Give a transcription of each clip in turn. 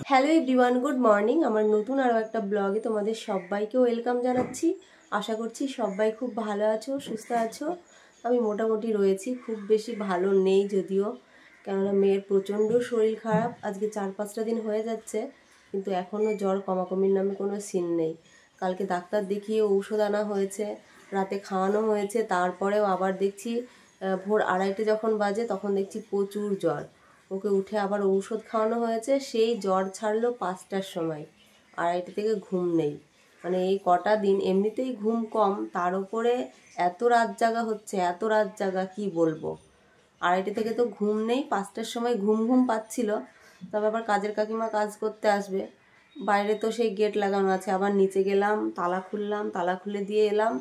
Hello everyone, good morning. আমার নতুন আরও একটা ব্লগে তোমাদের সবাইকে ওয়েলকাম জানাচ্ছি। আশা করছি সবাই খুব ভালো আছো, সুস্থ আছো। আমি মোটামুটি রয়েছি, খুব বেশি ভালো নেই যদিও, কেননা মেয়ের প্রচণ্ড শরীর খারাপ। আজকে 4-5টা দিন হয়ে যাচ্ছে, কিন্তু এখনও জ্বর কমাকমির নামে কোনো সিন নেই। কালকে ডাক্তার দেখিয়ে ঔষধ আনা হয়েছে, রাতে খাওয়ানো হয়েছে, তারপরেও আবার দেখছি ভোর 2:30 যখন বাজে তখন দেখছি প্রচুর জ্বর। ওকে উঠে আবার ঔষধ খাওয়ানো হয়েছে, সেই জ্বর ছাড়লো 5টার সময়। 2:30 থেকে ঘুম নেই, মানে এই কটা দিন এমনিতেই ঘুম কম, তার উপরে এত রাত জাগা হচ্ছে, এত রাত জাগা কি বলবো। 2:30 থেকে তো ঘুম নেই, 5টার সময় ঘুম ঘুম পাচ্ছিল। তবে আবার কাজের কাকিমা কাজ করতে আসবে, বাইরে তো সেই গেট লাগানো আছে, আবার নিচে গেলাম, তালা খুললাম, তালা খুলে দিয়ে এলাম,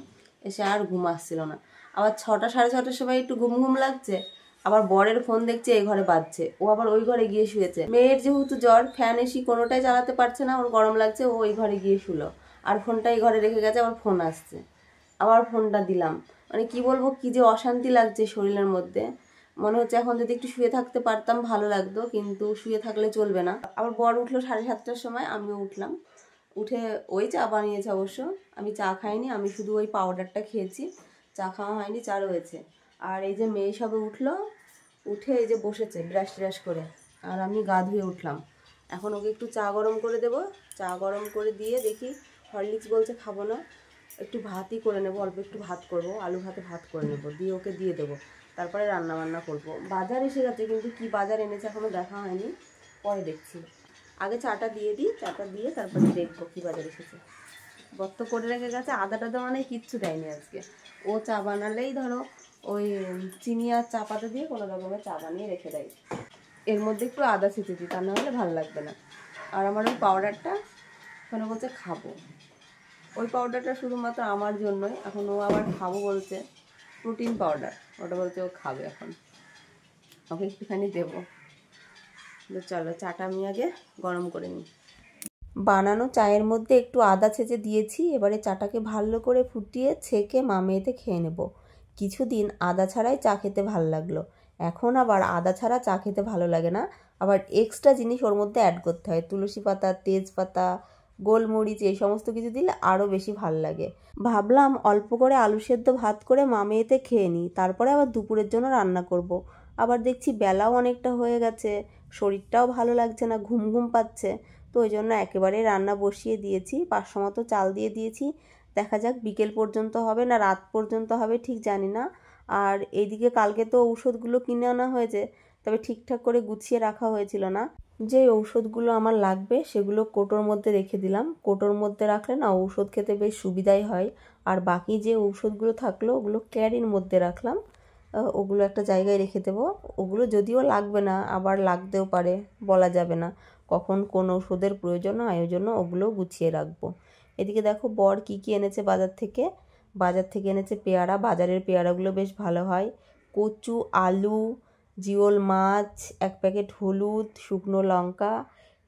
এসে আর ঘুম আসছিল না। আবার 6টা 6:30টার সময় একটু ঘুম ঘুম লাগছে, আবার বরের ফোন দেখছে এই ঘরে বাজছে, ও আবার ওই ঘরে গিয়ে শুয়েছে। মেয়ের যেহেতু জ্বর, ফ্যান এসি কোনোটাই চালাতে পারছে না, ওর গরম লাগছে, ও ওই ঘরে গিয়ে শুলো। আর ফোনটা এই ঘরে রেখে গেছে, আবার ফোন আসছে, আবার ফোনটা দিলাম। মানে কি বলবো, কি যে অশান্তি লাগছে শরীরের মধ্যে। মনে হচ্ছে এখন যদি একটু শুয়ে থাকতে পারতাম ভালো লাগতো, কিন্তু শুয়ে থাকলে চলবে না। আবার বর উঠলো 7:30টার সময়, আমিও উঠলাম। উঠে ওই চা বানিয়েছে অবশ্য, আমি চা খাইনি, আমি শুধু ওই পাউডারটা খেয়েছি, চা খাওয়া হয়নি, চা রয়েছে। আর এই যে মেয়ে সবে উঠলো, উঠে এই যে বসেছে ব্রাশ ট্রাশ করে, আর আমি গা ধুয়ে উঠলাম। এখন ওকে একটু চা গরম করে দেব, চা গরম করে দিয়ে দেখি, হরলিক্স বলছে খাবো না, একটু ভাতই করে নেবো, অল্প একটু ভাত করবো, আলু ভাতে ভাত করে নেবো, দিয়ে ওকে দিয়ে দেবো, তারপরে রান্না বান্না করবো। বাজার এসে গেছে, কিন্তু কি বাজার এনেছে এখনও দেখা হয়নি, পরে দেখছি। আগে চাটা দিয়ে দিই, চাটা দিয়ে তারপরে দেখবো কী বাজার এসেছে। বত্ত করে রেখে গেছে, আদা টাদা মানে কিচ্ছু দেয়নি আজকে। ও চা বানালেই ধরো ওই চিনি আর চা পাতা দিয়ে কোনো রকমের চা বানিয়ে রেখে দেয়, এর মধ্যে একটু আদা ছেঁচে দিই, তা নাহলে ভালো লাগবে না। আর আমার ওই পাউডারটা ওখানে বলছে খাবো, ওই পাউডারটা শুধুমাত্র আমার জন্যই, এখন ও আবার খাবো বলছে, প্রোটিন পাউডার, ওটা বলছে ও খাবে, এখন ওকে একটুখানি দেবো। চলো চাটা আমি আগে গরম করে নিই। বানানো চায়ের মধ্যে একটু আদা ছেঁচে দিয়েছি, এবারে চাটাকে ভালো করে ফুটিয়ে ছেঁকে মামেতে খেয়ে নেব। কিছুদিন আদা ছাড়াই চা খেতে ভালো লাগলো, এখন আবার আদা ছাড়া চা খেতে ভালো লাগে না, আবার এক্সট্রা জিনিস ওর মধ্যে অ্যাড করতে হয়, তুলসী পাতা, তেজপাতা, গোলমরিচ, এই সমস্ত কিছু দিলে আরও বেশি ভালো লাগে। ভাবলাম অল্প করে আলু সেদ্ধ ভাত করে মামেতে খেয়ে নিই, তারপরে আবার দুপুরের জন্য রান্না করব। আবার দেখছি বেলাও অনেকটা হয়ে গেছে, শরীরটাও ভালো লাগছে না, ঘুম ঘুম পাচ্ছে, তো ওই জন্য একেবারে রান্না বসিয়ে দিয়েছি। 500 মতো চাল দিয়ে দিয়েছি, দেখা যাক বিকেল পর্যন্ত হবে না রাত পর্যন্ত হবে ঠিক জানি না। আর এইদিকে কালকে তো ঔষধগুলো কিনে আনা হয়েছে, তবে ঠিকঠাক করে গুছিয়ে রাখা হয়েছিল না। যে ঔষধগুলো আমার লাগবে সেগুলো কোটোর মধ্যে রেখে দিলাম, কোটোর মধ্যে রাখলে না ঔষধ খেতে বেশ সুবিধাই হয়। আর বাকি যে ঔষধগুলো থাকলো ওগুলো ক্যারির মধ্যে রাখলাম, ওগুলো একটা জায়গায় রেখে দেবো। ওগুলো যদিও লাগবে না, আবার লাগতেও পারে, বলা যাবে না কখন কোন ওষুধের প্রয়োজন হয়, ওই জন্য ওগুলোও গুছিয়ে রাখবো। এদিকে দেখো বর কী কী এনেছে বাজার থেকে। বাজার থেকে এনেছে পেয়ারা, বাজারের পেয়ারাগুলো বেশ ভালো হয়। কচু, আলু, জিওল মাছ, 1 প্যাকেট হলুদ, শুকনো লঙ্কা,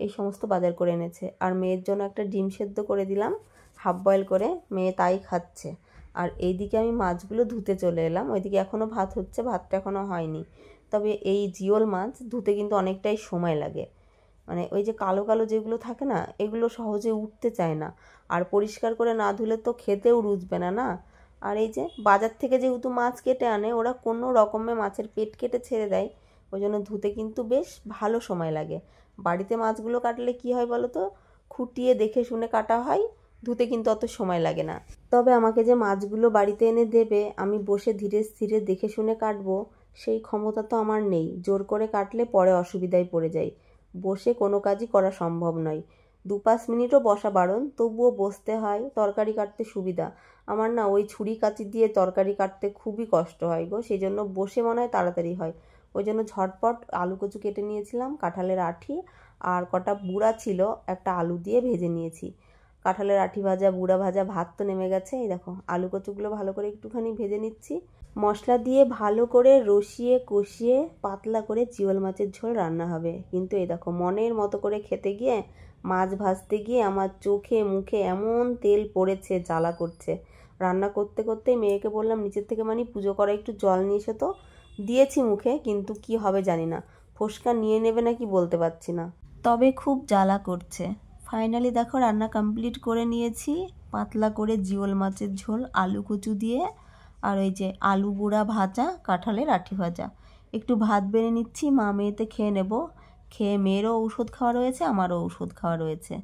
এই সমস্ত বাজার করে এনেছে। আর মেয়ের জন্য একটা ডিম সেদ্ধ করে দিলাম, হাফ বয়েল করে, মেয়ে তাই খাচ্ছে। আর এইদিকে আমি মাছগুলো ধুতে চলে এলাম, ওইদিকে এখনও ভাত হচ্ছে, ভাতটা এখনও হয়নি। তবে এই জিওল মাছ ধুতে কিন্তু অনেকটাই সময় লাগে, মানে ওই যে কালো কালো যেগুলো থাকে না, এগুলো সহজে উঠতে চায় না, আর পরিষ্কার করে না ধুলে তো খেতেও রুচবে না না। আর এই যে বাজার থেকে যেহেতু মাছ কেটে আনে, ওরা কোনো রকমে মাছের পেট কেটে ছেড়ে দেয়, ওই জন্য ধুতে কিন্তু বেশ ভালো সময় লাগে। বাড়িতে মাছগুলো কাটলে কি হয় বলো তো, খুঁটিয়ে দেখে শুনে কাটা হয়, ধুতে কিন্তু অত সময় লাগে না। তবে আমাকে যে মাছগুলো বাড়িতে এনে দেবে, আমি বসে ধীরে স্থিরে দেখে শুনে কাটবো, সেই ক্ষমতা তো আমার নেই। জোর করে কাটলে পরে অসুবিধায় পড়ে যাই, বসে কোনো কাজই করা সম্ভব নয়। 2-5 মিনিটও বসা বারণ, তবুও বসতে হয়, তরকারি কাটতে সুবিধা। আমার না ওই ছুরি কাঁচি দিয়ে তরকারি কাটতে খুবই কষ্ট হয় গো, সেই জন্য বসে মনে হয় তাড়াতাড়ি হয়। ওই জন্য ঝটপট আলু কচু কেটে নিয়েছিলাম, কাঁঠালের আঁঠি আর কটা বুড়া ছিল, একটা আলু দিয়ে ভেজে নিয়েছি। কাঁঠালের আঁঠি ভাজা, বুড়া ভাজা, ভাত তো নেমে গেছে। এই দেখো আলু কচুগুলো ভালো করে একটুখানি ভেজে নিচ্ছি, মশলা দিয়ে ভালো করে রসিয়ে কষিয়ে পাতলা করে জিওল মাছের ঝোল রান্না হবে। কিন্তু এই দেখো মনের মতো করে খেতে গিয়ে, মাছ ভাজতে গিয়ে আমার চোখে মুখে এমন তেল পড়েছে, জ্বালা করছে। রান্না করতে করতেই মেয়েকে বললাম নিচের থেকে মানে পুজো করা একটু জল নিয়ে এসে, তো দিয়েছি মুখে, কিন্তু কি হবে জানি না, ফোসকা নিয়ে নেবে নাকি বলতে পারছি না। তবে খুব জ্বালা করছে। ফাইনালি দেখো রান্না কমপ্লিট করে নিয়েছি। পাতলা করে জিওল মাছের ঝোল আলু কচু দিয়ে, আর ওই যে আলু বুড়া ভাজা, কাঁঠালের আঁটি ভাজা। একটু ভাত বেড়ে নিচ্ছি, মা মেয়েতে খেয়ে নেব। খেয়ে মেয়েরও ঔষধ খাওয়া রয়েছে, আমারও ঔষধ খাওয়া রয়েছে।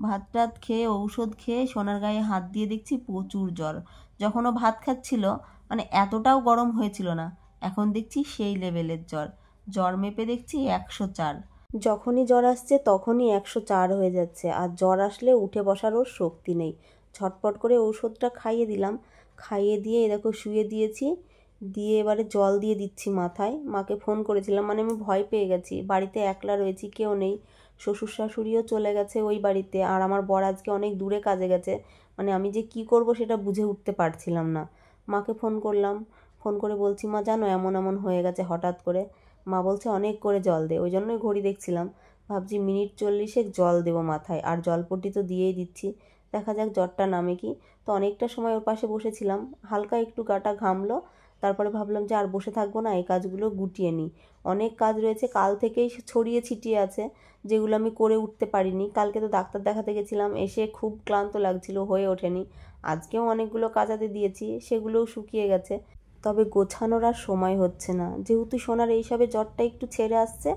ভাত টাত খেয়ে ঔষধ খেয়ে সোনার গায়ে হাত দিয়ে দেখছি প্রচুর জ্বর। যখনও ভাত খাচ্ছিল মানে এতটাও গরম হয়েছিল না, এখন দেখছি সেই লেভেলের জ্বর। জ্বর মেপে দেখছি 104। যখনই জ্বর আসছে তখনই 104 হয়ে যাচ্ছে, আর জ্বর আসলে উঠে বসার ওর শক্তি নেই। ঝটপট করে ঔষধটা খাইয়ে দিলাম, খাইয়ে দিয়ে দেখো শুয়ে দিয়েছি। দিয়ে এবারে জল দিয়ে দিচ্ছি মাথায়। মাকে ফোন করেছিলাম, মানে আমি ভয় পেয়ে গেছি, বাড়িতে একলা রয়েছি, কেউ নেই। শ্বশুর শাশুড়িও চলে গেছে ওই বাড়িতে, আর আমার বর আজকে অনেক দূরে কাজে গেছে। মানে আমি যে কি করব সেটা বুঝে উঠতে পারছিলাম না। মাকে ফোন করলাম, ফোন করে বলছি মা জানো এমন এমন হয়ে গেছে হঠাৎ করে। মা বলছে অনেক করে জল দে। ওই জন্যই ঘড়ি দেখছিলাম, ভাবছি মিনিট 40 জল দেবো মাথায়, আর জলপট্টি তো দিয়েই দিচ্ছি। দেখা যাক জ্বরটা নামে কি। তো অনেকটা সময় ওর পাশে বসেছিলাম, হালকা একটু গাটা ঘামলো। তারপরে ভাবলাম যে আর বসে থাকবো না, এই কাজগুলো গুটিয়ে নিই। অনেক কাজ রয়েছে, কাল থেকেই ছড়িয়ে ছিটিয়ে আছে, যেগুলো আমি করে উঠতে পারিনি। কালকে তো ডাক্তার দেখাতে গেছিলাম, এসে খুব ক্লান্ত লাগছিল, হয়ে ওঠেনি। আজকেও অনেকগুলো কাচাতে দিয়েছি, সেগুলোও শুকিয়ে গেছে। তবে গোছানোর আর সময় হচ্ছে না, যেহেতু সোনার এইসবে জ্বরটা একটু ছেড়ে আসছে,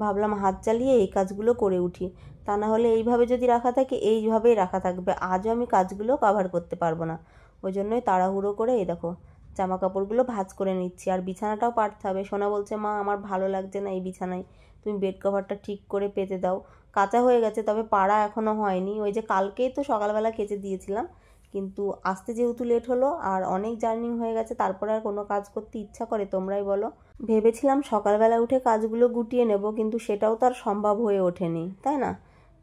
ভাবলাম হাত চালিয়ে এই কাজগুলো করে উঠি। তা না হলে এইভাবে যদি রাখা থাকে এইভাবেই রাখা থাকবে, আজও আমি কাজগুলো কভার করতে পারবো না। ওই জন্যই তাড়াহুড়ো করে এই দেখো জামা কাপড়গুলো ভাঁজ করে নিচ্ছি, আর বিছানাটাও পাততে হবে। সোনা বলছে মা আমার ভালো লাগছে না এই বিছানায়, তুমি বেড কভারটা ঠিক করে পেতে দাও। কাঁচা হয়ে গেছে, তবে পাড়া এখনও হয়নি। ওই যে কালকেই তো সকালবেলা কেচে দিয়েছিলাম, কিন্তু আসতে যেহেতু লেট হলো আর অনেক জার্নি হয়ে গেছে, তারপরে আর কোনো কাজ করতে ইচ্ছা করে তোমরাই বলো। ভেবেছিলাম সকালবেলা উঠে কাজগুলো গুটিয়ে নেব, কিন্তু সেটাও তো আর সম্ভব হয়ে ওঠেনি, তাই না?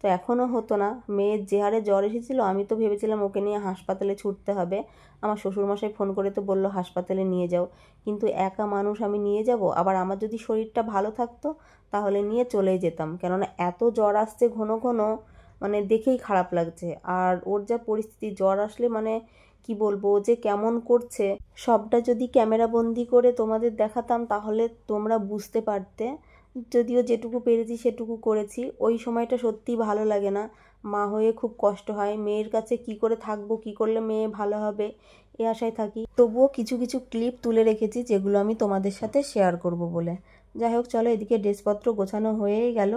তো এখনও হতো না। মেয়ের যে হারে জ্বর এসেছিলো, আমি তো ভেবেছিলাম ওকে নিয়ে হাসপাতালে ছুটতে হবে। আমার শ্বশুরমশাই ফোন করে তো বললো হাসপাতালে নিয়ে যাও, কিন্তু একা মানুষ আমি নিয়ে যাব? আবার আমার যদি শরীরটা ভালো থাকতো তাহলে নিয়ে চলেই যেতাম, কেননা এত জ্বর আসছে ঘন ঘন, মানে দেখেই খারাপ লাগছে। আর ওর যা পরিস্থিতি, জ্বর আসলে মানে কি বলবো, ও যে কেমন করছে সবটা যদি ক্যামেরা বন্দি করে তোমাদের দেখাতাম তাহলে তোমরা বুঝতে পারতে। যদিও যেটুকু পেরেছি সেটুকু করেছি। ওই সময়টা সত্যিই ভালো লাগে না, মা হয়ে খুব কষ্ট হয়। মেয়ের কাছে কি করে থাকবো, কি করলে মেয়ে ভালো হবে, এ আশায় থাকি। তবুও কিছু কিছু ক্লিপ তুলে রেখেছি যেগুলো আমি তোমাদের সাথে শেয়ার করব বলে। যাই হোক চলো, এদিকে ড্রেসপত্র গোছানো হয়েই গেল।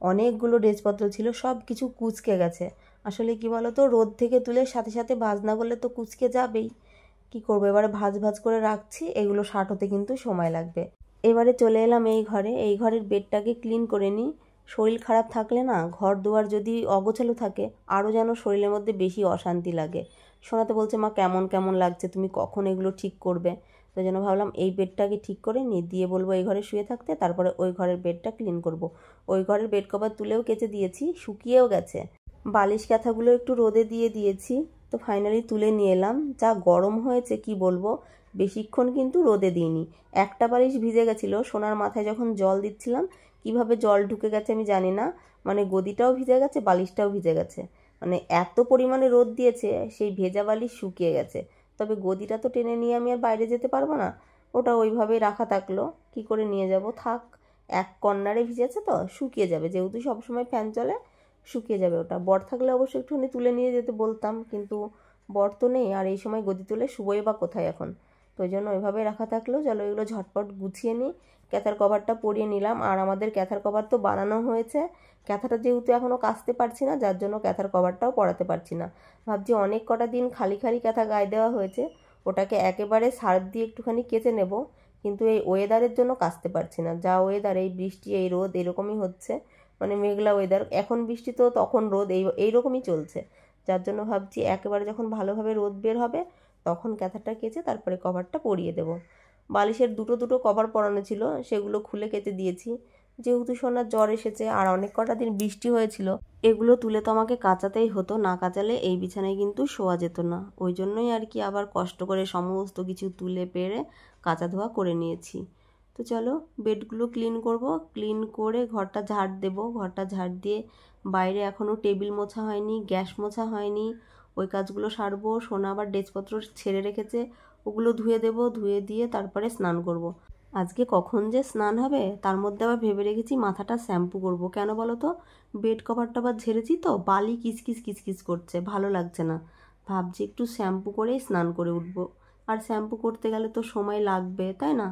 অনেকগুলো ড্রেসপত্র ছিল, সব কিছু কুঁচকে গেছে। আসলে কি বলো তো, রোদ থেকে তুলে সাথে সাথে ভাঁজ না করলে তো কুঁচকে যাবেই। কি করবো, এবারে ভাঁজ ভাঁজ করে রাখছি, এগুলো শার্ট হতে কিন্তু সময় লাগবে। এবারে চলে এলাম এই ঘরে, এই ঘরের বেডটাকে ক্লিন করে নিই। শরীর খারাপ থাকলে না, ঘর দুয়ার যদি অগোছালো থাকে আরও যেন শরীরের মধ্যে বেশি অশান্তি লাগে। শোনাতে বলছে মা কেমন কেমন লাগছে, তুমি কখন এগুলো ঠিক করবে? তো যেন ভাবলাম এই বেডটাকে ঠিক করে নিই, দিয়ে বলবো এই ঘরে শুয়ে থাকতে, তারপরে ওই ঘরের বেডটা ক্লিন করব। ওই ঘরের বেড কভার তুলেও কেচে দিয়েছি, শুকিয়েও গেছে। বালিশ কাঁথাগুলো একটু রোদে দিয়ে দিয়েছি। তো ফাইনালি তুলে নিয়ে এলাম। যা গরম হয়েছে কি বলবো, বেশিক্ষণ কিন্তু রোদে দিইনি। একটা বালিশ ভিজে গেছিলো, সোনার মাথায় যখন জল দিচ্ছিলাম কিভাবে জল ঢুকে গেছে আমি জানি না, মানে গদিটাও ভিজে গেছে, বালিশটাও ভিজে গেছে। মানে এত পরিমাণে রোদ দিয়েছে, সেই ভেজা বালিশ শুকিয়ে গেছে। তবে গদিটা তো টেনে নিয়ে আমি আর বাইরে যেতে পারবো না, ওটা ওইভাবেই রাখা থাকলো। কি করে নিয়ে যাব, থাক। এক কর্নারে ভিজেছে তো শুকিয়ে যাবে, যেহেতু সবসময় ফ্যান চলে, শুকিয়ে যাবে ওটা। বর থাকলে অবশ্যই একটুখানি তুলে নিয়ে যেতে বলতাম, কিন্তু বর তো নেই, আর এই সময় গদি তুলে শুবোই বা কোথায় এখন। তো ওই জন্য ওইভাবে রাখা থাকলো। চলো এগুলো ঝটপট গুছিয়ে নিই। ক্যাথার কভারটা পরিয়ে নিলাম, আর আমাদের ক্যাথার কভার তো বানানো হয়েছে। ক্যাথাটা যেহেতু এখনও কাচতে পারছি না, যার জন্য ক্যাথার কভারটাও পরাতে পারছি না। ভাবছি অনেক কটা দিন খালি খালি ক্যাথা গায়ে দেওয়া হয়েছে, ওটাকে একেবারে সার্ফ দিয়ে একটুখানি কেচে নেব, কিন্তু এই ওয়েদারের জন্য কাচতে পারছি না। যা ওয়েদার, এই বৃষ্টি এই রোদ এরকমই হচ্ছে, মানে মেঘলা ওয়েদার, এখন বৃষ্টি তো তখন রোদ, এইরকমই চলছে। যার জন্য ভাবছি একেবারে যখন ভালোভাবে রোদ বের হবে তখন ক্যাথারটা কেচে তারপরে কভারটা পরিয়ে দেব। বালিশের দুটো দুটো কভার পরানো ছিল, সেগুলো খুলে কেচে দিয়েছি। যেহেতু সোনার জ্বর এসেছে আর অনেক কটা দিন বৃষ্টি হয়েছিল, এগুলো তুলে তো আমাকে কাচাতেই হতো, না কাচালে এই বিছানায় কিন্তু শোয়া যেত না। ওই জন্যই আর কি আবার কষ্ট করে সমস্ত কিছু তুলে পেরে কাচা ধোয়া করে নিয়েছি। তো চলো বেডগুলো ক্লিন করব, ক্লিন করে ঘরটা ঝাড় দেব। ঘরটা ঝাড় দিয়ে বাইরে এখনও টেবিল মোছা হয়নি, গ্যাস মোছা হয়নি, ওই কাজগুলো সারবো। সোনা আবার ড্রেসপত্র ছেড়ে রেখেছে, ওগুলো ধুয়ে দেব, ধুয়ে দিয়ে তারপরে স্নান করব। আজকে কখন যে স্নান হবে তার মধ্যে আবার ভেবে রেখেছি মাথাটা শ্যাম্পু করব। কেন বলো তো, বেড কভারটা আবার ঝেড়েছি তো, বালি কিচকিচ কিচকিচ করছে, ভালো লাগছে না। ভাবছি একটু শ্যাম্পু করেই স্নান করে উঠবো। আর শ্যাম্পু করতে গেলে তো সময় লাগবে, তাই না?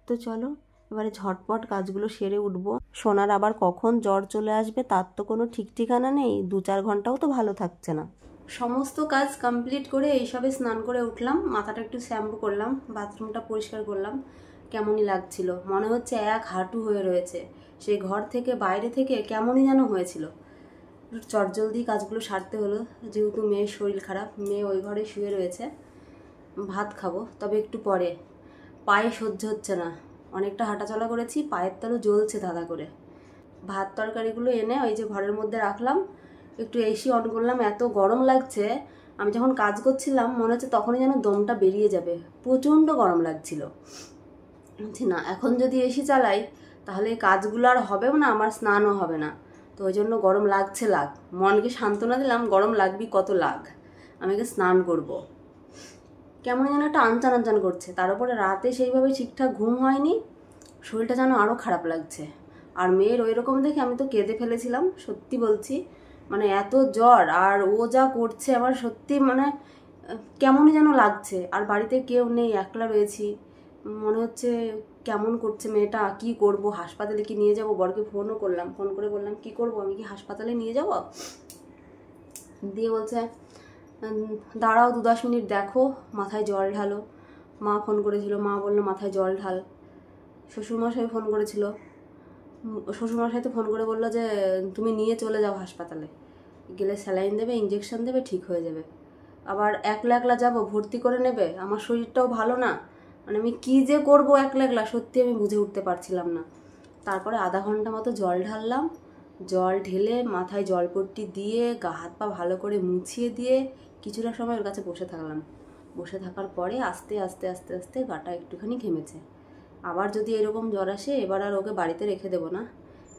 তো চলো এবারে ঝটপট কাজগুলো সেরে উঠবো। সোনার আবার কখন জ্বর চলে আসবে তার তো কোনো ঠিক ঠিকানা নেই, 2-4 ঘন্টাও তো ভালো থাকছে না। সমস্ত কাজ কমপ্লিট করে এইসবে স্নান করে উঠলাম, মাথাটা একটু শ্যাম্পু করলাম, বাথরুমটা পরিষ্কার করলাম। কেমনই লাগছিল, মনে হচ্ছে এক হাঁটু হয়ে রয়েছে। সেই ঘর থেকে বাইরে থেকে কেমনই যেন হয়েছিল। চটজলদি কাজগুলো সারতে হলো, যেহেতু মেয়ের শরীর খারাপ, মেয়ে ওই ঘরে শুয়ে রয়েছে। ভাত খাবো তবে একটু পরে, পায়ে সহ্য হচ্ছে না, অনেকটা হাঁটাচলা করেছি, পায়ের তালু জ্বলছে দাদা করে। ভাত তরকারিগুলো এনে ওই যে ঘরের মধ্যে রাখলাম, একটু এসি অন করলাম, এত গরম লাগছে। আমি যখন কাজ করছিলাম মনে হচ্ছে তখনই যেন দমটা বেরিয়ে যাবে, প্রচণ্ড গরম লাগছিল। না এখন যদি এসি চালাই তাহলে এই কাজগুলো আর হবেও না, আমার স্নানও হবে না। তো ওই জন্য গরম লাগছে লাগ, মনকে সান্ত্বনা দিলাম গরম লাগবি কত লাগ, আমি স্নান করব। কেমন যেন একটা আনচান আনচান করছে, তার উপরে রাতে সেইভাবে ঠিকঠাক ঘুম হয়নি, শরীরটা যেন আরও খারাপ লাগছে। আর মেয়ের ওই রকম দেখে আমি তো কেঁদে ফেলেছিলাম, সত্যি বলছি। মানে এত জ্বর আর ও যা করছে আমার সত্যি মানে কেমনই যেন লাগছে। আর বাড়িতে কেউ নেই, একলা রয়েছি, মনে হচ্ছে কেমন করছে মেয়েটা। কি করব, হাসপাতালে কি নিয়ে যাব? বরকে ফোনও করলাম, ফোন করে বললাম কি করব, আমি কি হাসপাতালে নিয়ে যাব? দিয়ে বলছে দাঁড়াও 2-10 মিনিট দেখো, মাথায় জল ঢালো। মা ফোন করেছিল, মা বললো মাথায় জল ঢাল। শ্বশুরমশাই ফোন করেছিল, শ্বশুরমশাই তো ফোন করে বললো যে তুমি নিয়ে চলে যাও হাসপাতালে, গেলে স্যালাইন দেবে, ইঞ্জেকশন দেবে, ঠিক হয়ে যাবে। আবার একলা একলা যাবো, ভর্তি করে নেবে, আমার শরীরটাও ভালো না। মানে আমি কী যে করবো একলা একলা, সত্যি আমি বুঝে উঠতে পারছিলাম না। তারপরে আধা ঘন্টা মতো জল ঢাললাম, জল ঢেলে মাথায় জলপট্টি দিয়ে গা হাত পা ভালো করে মুছিয়ে দিয়ে কিছুটা সময় ওর কাছে বসে থাকলাম। বসে থাকার পরে আস্তে আস্তে আস্তে আস্তে গাটা একটুখানি ঘেমেছে। আবার যদি এরকম জ্বর আসে এবার আর ওকে বাড়িতে রেখে দেবো না,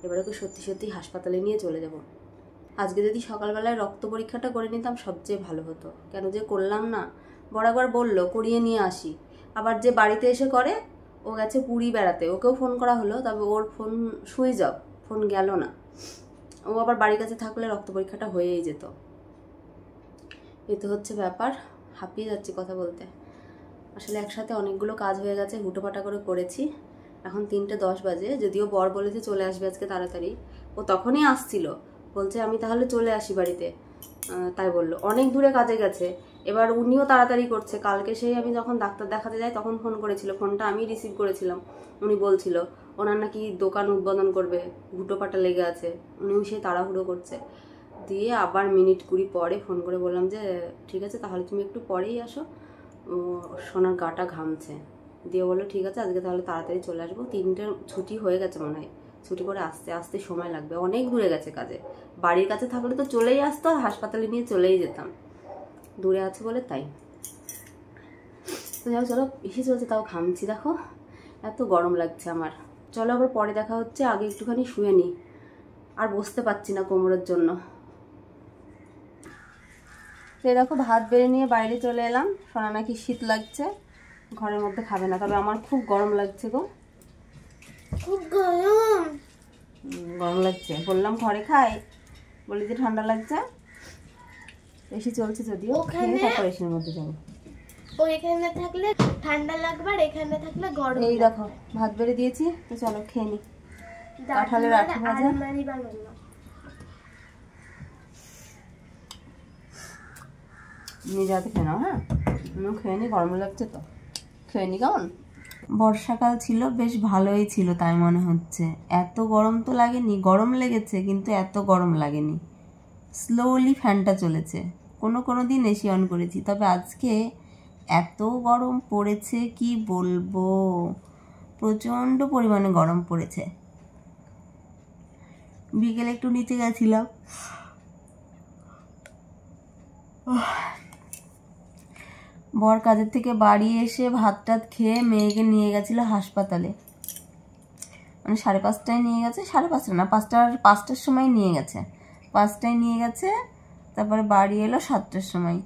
এবার ওকে সত্যি সত্যি হাসপাতালে নিয়ে চলে যাব। আজকে যদি সকালবেলায় রক্ত পরীক্ষাটা করে নিতাম সবচেয়ে ভালো হতো, কেন যে করলাম না। বরাবর বললো করিয়ে নিয়ে আসি, আবার যে বাড়িতে এসে করে, ও গেছে পুরী বেড়াতে, ওকেও ফোন করা হলো, তবে ওর ফোন সুইচ অফ, ফোন গেল না। ও আবার বাড়ির কাছে থাকলে রক্ত পরীক্ষাটা হয়েই যেত। এ তো হচ্ছে ব্যাপার, হাঁপিয়ে যাচ্ছি কথা বলতে। আসলে একসাথে অনেকগুলো কাজ হয়ে গেছে, হুটোপাটা করে করেছি। এখন 3:10 বাজে, যদিও বর বলেছে চলে আসবে আজকে তাড়াতাড়ি। ও তখনই আসছিল, বলছে আমি তাহলে চলে আসি বাড়িতে, তাই বললো। অনেক দূরে কাজে গেছে, এবার উনিও তাড়াতাড়ি করছে। কালকে সেই আমি যখন ডাক্তার দেখাতে যাই তখন ফোন করেছিল, ফোনটা আমি রিসিভ করেছিলাম। উনি বলছিল ওনার নাকি দোকান উদ্বোধন করবে, হুটোপাটা লেগে আছে, উনিও সেই তাড়াহুড়ো করছে। দিয়ে আবার মিনিট 20 পরে ফোন করে বললাম যে ঠিক আছে তাহলে তুমি একটু পরেই আসো, সোনার গাটা ঘামছে। দিয়ে বললো ঠিক আছে আজকে তাহলে তাড়াতাড়ি চলে আসবো, 3টের ছুটি হয়ে গেছে মনে হয়, ছুটি করে আসতে আসতে সময় লাগবে, অনেক দূরে গেছে কাজে। বাড়ির কাছে থাকলে তো চলেই আসতো, আর হাসপাতালে নিয়ে চলেই যেতাম, দূরে আছে বলে তাই। তো যাও চলো, বেশি চলছে তাও ঘামছি দেখো, এত গরম লাগছে আমার। চলো আবার পরে দেখা হচ্ছে, আগে একটুখানি শুয়ে নিই, আর বসতে পারছি না কোমরের জন্য। এই দেখো ভাত বেড়ে নিয়ে বাইরে চলে এলাম, সোনা নাকি শীত লাগছে, ঘরের মধ্যে খাবে না, তবে আমার খুব গরম লাগছে গো, খুব গরম। গরম লাগছে, বললাম ঘরে খাই, বলি যে ঠান্ডা লাগছে। এসি চলছে যদিও, খেয়ে তারপর এসির মধ্যে যাবো। ও এখানে থাকলে ঠান্ডা লাগবে আর এখানে থাকলে গরম। এই দেখো ভাত বেড়ে দিয়েছি, তো চলো খেয়ে নি। কাঁঠালের আঠি ভাজা, নিজে হাতে খেয়ে নাও। হ্যাঁ আমিও খেয়ে নি, গরম লাগছে তো খেয়ে নি। কেমন বর্ষাকাল ছিল, বেশ ভালোই ছিল তাই মনে হচ্ছে। এত গরম তো লাগেনি, গরম লেগেছে কিন্তু এত গরম লাগেনি। স্লোলি ফ্যানটা চলেছে, কোনো দিন এসি অন করেছি, তবে আজকে এত গরম পড়েছে কি বলবো, প্রচণ্ড পরিমাণে গরম পড়েছে। বিকেলে একটু নিচে গেছিলাম, বর কাজের থেকে বাড়ি এসে ভাত টাত খেয়ে মেয়েকে নিয়ে গেছিল হাসপাতালে, মানে 5:30টায় নিয়ে গেছে, 5:30 না 5টার সময় নিয়ে গেছে, 5টায় নিয়ে গেছে। তারপরে বাড়ি এলো 7টার সময়।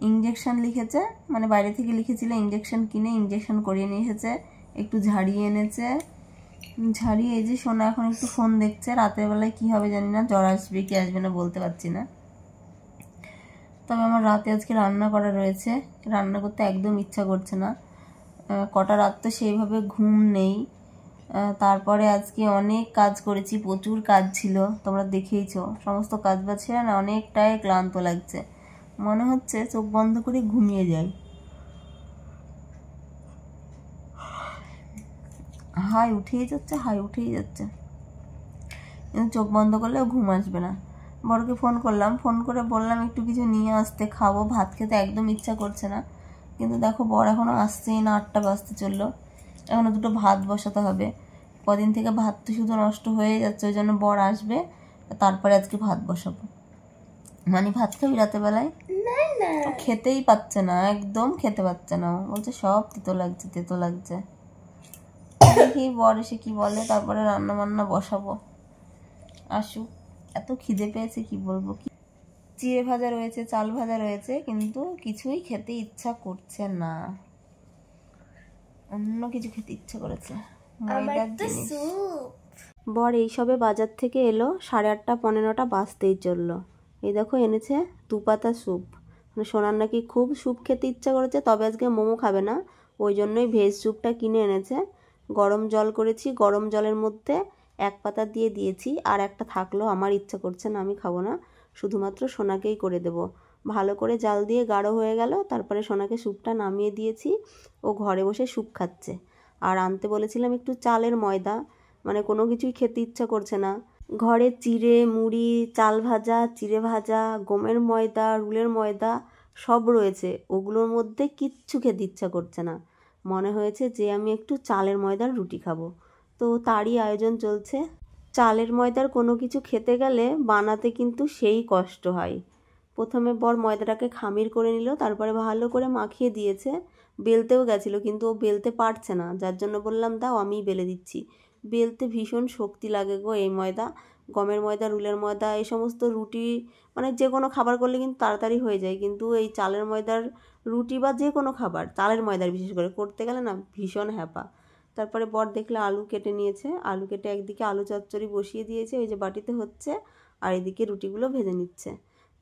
ইঞ্জেকশন লিখেছে, মানে বাইরে থেকে লিখেছিল, ইঞ্জেকশন কিনে ইঞ্জেকশন করিয়ে নিয়ে এসেছে। একটু ঝাড়িয়ে এনেছে, ঝাড়িয়ে এই যে সোনা এখন একটু ফোন দেখছে। রাতের বেলায় কি হবে জানি না, জ্বর আসবে কি আসবে না বলতে পারছি না। তবে আমার রাতে আজকে রান্না করা রয়েছে, রান্না করতে একদম ইচ্ছা করছে না। কটা রাত তো সেইভাবে ঘুম নেই। তারপরে আজকে অনেক কাজ করেছি, প্রচুর কাজ ছিল, তোমরা দেখেইছো। সমস্ত কাজ বাজ ছিল না, অনেকটাই ক্লান্ত লাগছে, মনে হচ্ছে চোখ বন্ধ করে ঘুমিয়ে যাই। হাই উঠেই যাচ্ছে, হাই উঠেই যাচ্ছে, কিন্তু চোখ বন্ধ করলেও ঘুম আসবে না। বড়কে ফোন করলাম, ফোন করে বললাম একটু কিছু নিয়ে আসতে, খাবো। ভাত খেতে একদম ইচ্ছা করছে না, কিন্তু দেখো বর এখনো আসছেই না, 8টা বাজতে চললো। এখনো দুটো ভাত বসাতে হবে। কদিন থেকে ভাত তো শুধু নষ্ট হয়ে যাচ্ছে, ওই জন্য বর আসবে, তারপরে আজকে ভাত বসাবো। মানে ভাত খাবি রাতের বেলায়? খেতেই পাচ্ছে না, একদম খেতে পাচ্ছে না, বলছে সব তেতো লাগছে তেতো লাগছে। দেখি বর এসে কি বলে, তারপরে রান্না বান্না বসাবো। আসুক, এত খিদে পেয়েছে কি বলবো। চিড়ে ভাজা রয়েছে, চাল ভাজা রয়েছে, কিন্তু কিছুই খেতে ইচ্ছা করছে না। অন্য কিছু খেতে ইচ্ছা করেছে, ময়দার জিনিস। বর এইসবে বাজার থেকে এলো, 8:30 9টা বাজতেই চললো। এই দেখো এনেছে 2 পাতা স্যুপ। মানে সোনার নাকি খুব স্যুপ খেতে ইচ্ছা করেছে, তবে আজকে মোমো খাবে না, ওই জন্যই ভেজ স্যুপটা কিনে এনেছে। গরম জল করেছি, গরম জলের মধ্যে 1 পাতা দিয়ে দিয়েছি, আর একটা থাকলো, আমার ইচ্ছা করছে না, আমি খাবো না, শুধুমাত্র সোনাকেই করে দেব। ভালো করে জাল দিয়ে গাঢ় হয়ে গেল, তারপরে সোনাকে স্যুপটা নামিয়ে দিয়েছি, ও ঘরে বসে স্যুপ খাচ্ছে। আর আনতে বলেছিলাম একটু চালের ময়দা, মানে কোনো কিছুই খেতে ইচ্ছা করছে না। ঘরে চিড়ে মুড়ি, চাল ভাজা, চিড়ে ভাজা, গমের ময়দা, রুলের ময়দা সব রয়েছে, ওগুলোর মধ্যে কিচ্ছু খেতে ইচ্ছা করছে না। মনে হয়েছে যে আমি একটু চালের ময়দার রুটি খাবো, তো তারই আয়োজন চলছে। চালের ময়দার কোনো কিছু খেতে গেলে বানাতে কিন্তু সেই কষ্ট হয়। প্রথমে বর ময়দাটাকে খামির করে নিল, তারপরে ভালো করে মাখিয়ে দিয়েছে। বেলতেও গেছিলো, কিন্তু ও বেলতে পারছে না, যার জন্য বললাম দাও আমিই বেলে দিচ্ছি। বেলতে ভীষণ শক্তি লাগে গো এই ময়দা। গমের ময়দা, রুলের ময়দা, এই সমস্ত রুটি মানে যে কোনো খাবার করলে কিন্তু তাড়াতাড়ি হয়ে যায়, কিন্তু এই চালের ময়দার রুটি বা যে কোনো খাবার, চালের ময়দার বিশেষ করে করতে গেলে না ভীষণ হ্যাপা। তারপরে বর দেখলে আলু কেটে নিয়েছে, আলু কেটে একদিকে আলু চচ্চড়ি বসিয়ে দিয়েছে, ওই যে বাটিতে হচ্ছে, আর এদিকে রুটিগুলো ভেজে নিচ্ছে।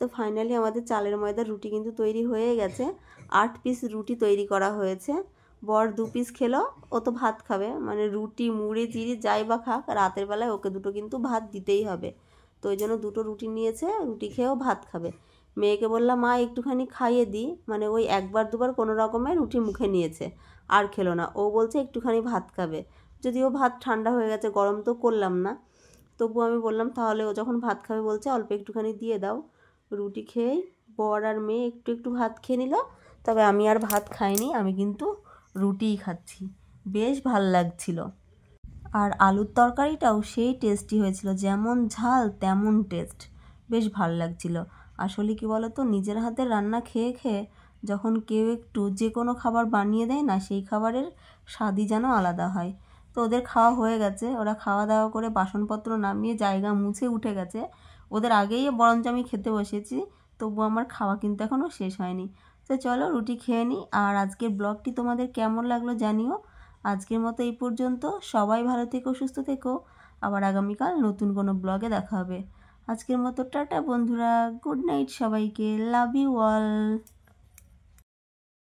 তো ফাইনালি আমাদের চালের ময়দার রুটি কিন্তু তৈরি হয়ে গেছে। 8 পিস রুটি তৈরি করা হয়েছে। বর 2 পিস খেলো, ও তো ভাত খাবে, মানে রুটি মুড়ি চিড়ি যাই বা খাক, রাতের বেলায় ওকে দুটো কিন্তু ভাত দিতেই হবে। তো ওই জন্য 2টো রুটি নিয়েছে, রুটি খেয়েও ভাত খাবে। মেয়েকে বললাম মা একটুখানি খাইয়ে দিই, মানে ওই 1বার 2বার কোনো রকমে রুটি মুখে নিয়েছে, আর খেলো না। ও বলছে একটুখানি ভাত খাবে, যদিও ভাত ঠান্ডা হয়ে গেছে, গরম তো করলাম না। তবু আমি বললাম তাহলে ও যখন ভাত খাবে বলছে অল্প একটুখানি দিয়ে দাও। রুটি খেয়েই বর আর মেয়ে একটু একটু ভাত খেয়ে নিল, তবে আমি আর ভাত খাইনি, আমি কিন্তু রুটিই খাচ্ছি, বেশ ভাল লাগছিল। আর আলুর তরকারিটাও সেই টেস্টি হয়েছিল, যেমন ঝাল তেমন টেস্ট, বেশ ভাল লাগছিল। আসলে কি বলো তো, নিজের হাতের রান্না খেয়ে খেয়ে যখন কেউ একটু যে কোনো খাবার বানিয়ে দেয় না, সেই খাবারের স্বাদই যেন আলাদা হয়। তো ওদের খাওয়া হয়ে গেছে, ওরা খাওয়া দাওয়া করে বাসনপত্র নামিয়ে জায়গা মুছে উঠে গেছে, ওদের আগেই বরঞ্চ আমি খেতে বসেছি, তবু আমার খাওয়া কিন্তু এখনও শেষ হয়নি। তো চলো রুটি খেয়ে নিই। আর আজকের ব্লগটি তোমাদের কেমন লাগলো জানিও। আজকের মতো এই পর্যন্ত, সবাই ভালো থেকো, সুস্থ থেকো, আবার আগামীকাল নতুন কোনো ব্লগে দেখা হবে। আজকের মতো টাটা বন্ধুরা, গুড নাইট সবাইকে, লাভ ইউ অল।